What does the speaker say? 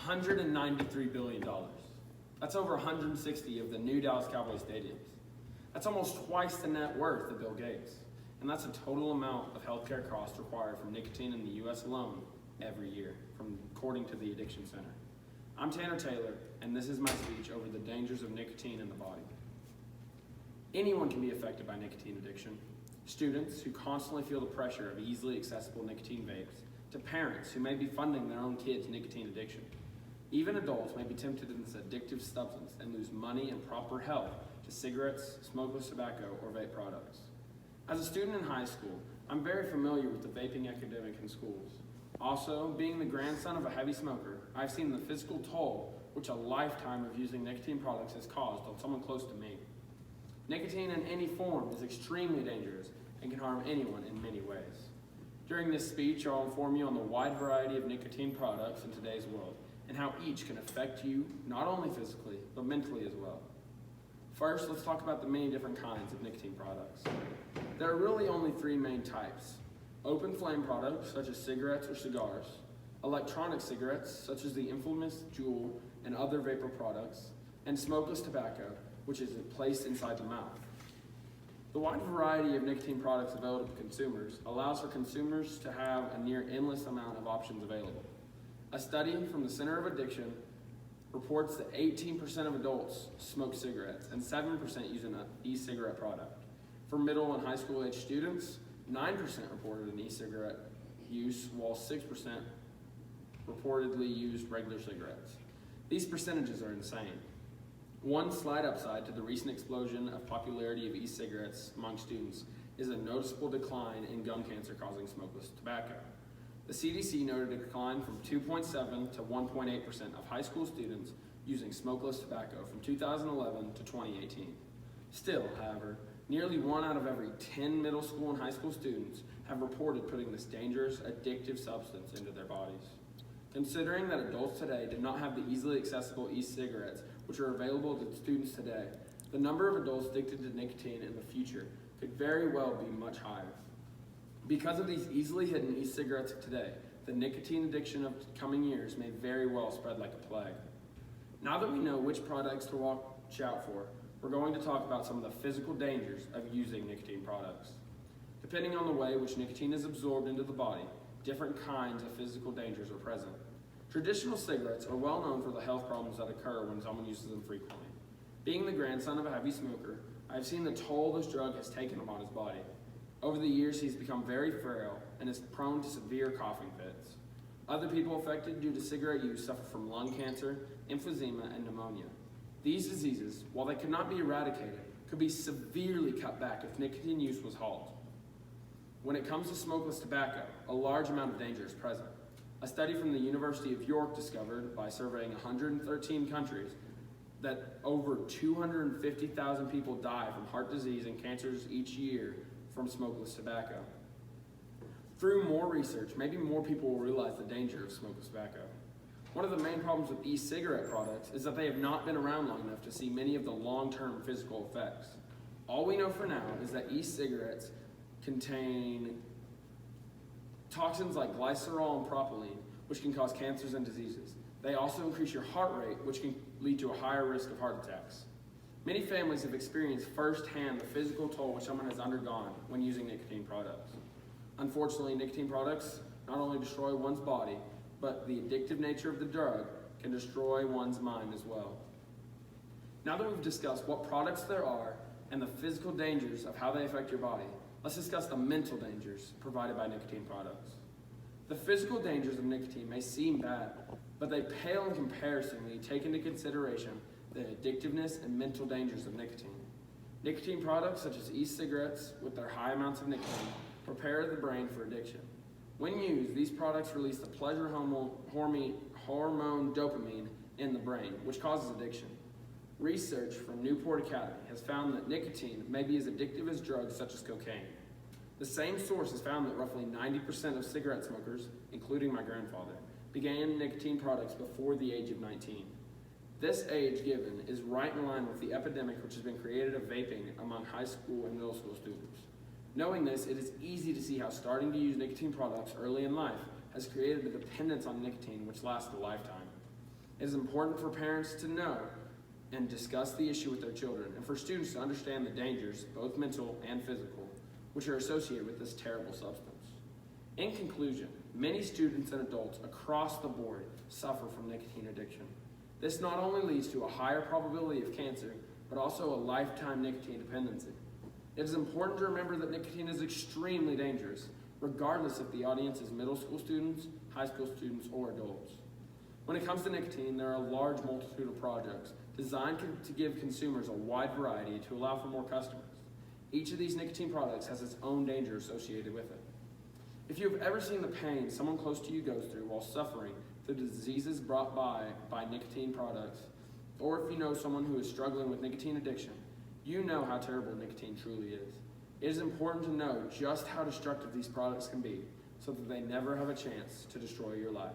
$193 billion. That's over 160 of the new Dallas Cowboys stadiums. That's almost twice the net worth of Bill Gates. And that's the total amount of healthcare costs required from nicotine in the U.S. alone every year, according to the Addiction Center. I'm Tanner Taylor, and this is my speech over the dangers of nicotine in the body. Anyone can be affected by nicotine addiction. Students who constantly feel the pressure of easily accessible nicotine vapes, to parents who may be funding their own kids' nicotine addiction. Even adults may be tempted in this addictive substance and lose money and proper health to cigarettes, smokeless tobacco, or vape products. As a student in high school, I'm very familiar with the vaping epidemic in schools. Also, being the grandson of a heavy smoker, I've seen the physical toll which a lifetime of using nicotine products has caused on someone close to me. Nicotine in any form is extremely dangerous and can harm anyone in many ways. During this speech, I'll inform you on the wide variety of nicotine products in today's world and how each can affect you not only physically, but mentally as well. First, let's talk about the many different kinds of nicotine products. There are really only three main types: open flame products, such as cigarettes or cigars; electronic cigarettes, such as the infamous Juul and other vapor products; and smokeless tobacco, which is placed inside the mouth. The wide variety of nicotine products available to consumers allows for consumers to have a near endless amount of options available. A study from the Center of Addiction reports that 18% of adults smoke cigarettes and 7% use an e-cigarette product. For middle and high school age students, 9% reported an e-cigarette use, while 6% reportedly used regular cigarettes. These percentages are insane. One slight upside to the recent explosion of popularity of e-cigarettes among students is a noticeable decline in gum cancer causing smokeless tobacco. The CDC noted a decline from 2.7 to 1.8% of high school students using smokeless tobacco from 2011 to 2018. Still, however, nearly 1 out of every 10 middle school and high school students have reported putting this dangerous, addictive substance into their bodies. Considering that adults today do not have the easily accessible e-cigarettes which are available to students today, the number of adults addicted to nicotine in the future could very well be much higher. Because of these easily hidden e-cigarettes of today, the nicotine addiction of coming years may very well spread like a plague. Now that we know which products to watch out for, we're going to talk about some of the physical dangers of using nicotine products. Depending on the way which nicotine is absorbed into the body, different kinds of physical dangers are present. Traditional cigarettes are well known for the health problems that occur when someone uses them frequently. Being the grandson of a heavy smoker, I've seen the toll this drug has taken upon his body. Over the years, he's become very frail and is prone to severe coughing fits. Other people affected due to cigarette use suffer from lung cancer, emphysema, and pneumonia. These diseases, while they could not be eradicated, could be severely cut back if nicotine use was halted. When it comes to smokeless tobacco, a large amount of danger is present. A study from the University of York discovered, by surveying 113 countries, that over 250,000 people die from heart disease and cancers each year from smokeless tobacco. Through more research, maybe more people will realize the danger of smokeless tobacco. One of the main problems with e-cigarette products is that they have not been around long enough to see many of the long-term physical effects. All we know for now is that e-cigarettes contain toxins like glycerol and propylene, which can cause cancers and diseases. They also increase your heart rate, which can lead to a higher risk of heart attacks. Many families have experienced firsthand the physical toll which someone has undergone when using nicotine products. Unfortunately, nicotine products not only destroy one's body, but the addictive nature of the drug can destroy one's mind as well. Now that we've discussed what products there are and the physical dangers of how they affect your body, let's discuss the mental dangers provided by nicotine products. The physical dangers of nicotine may seem bad, but they pale in comparison when you take into consideration the addictiveness and mental dangers of nicotine. Nicotine products such as e-cigarettes with their high amounts of nicotine prepare the brain for addiction. When used, these products release the pleasure hormone dopamine in the brain, which causes addiction. Research from Newport Academy has found that nicotine may be as addictive as drugs such as cocaine. The same source has found that roughly 90% of cigarette smokers, including my grandfather, began nicotine products before the age of 19. This age given is right in line with the epidemic which has been created of vaping among high school and middle school students. Knowing this, it is easy to see how starting to use nicotine products early in life has created a dependence on nicotine which lasts a lifetime. It is important for parents to know and discuss the issue with their children, and for students to understand the dangers, both mental and physical, which are associated with this terrible substance. In conclusion, many students and adults across the board suffer from nicotine addiction. This not only leads to a higher probability of cancer, but also a lifetime nicotine dependency. It is important to remember that nicotine is extremely dangerous, regardless if the audience is middle school students, high school students, or adults. When it comes to nicotine, there are a large multitude of projects designed to give consumers a wide variety to allow for more customers. Each of these nicotine products has its own danger associated with it. If you have ever seen the pain someone close to you goes through while suffering the diseases brought by nicotine products, or if you know someone who is struggling with nicotine addiction, you know how terrible nicotine truly is. It is important to know just how destructive these products can be so that they never have a chance to destroy your life.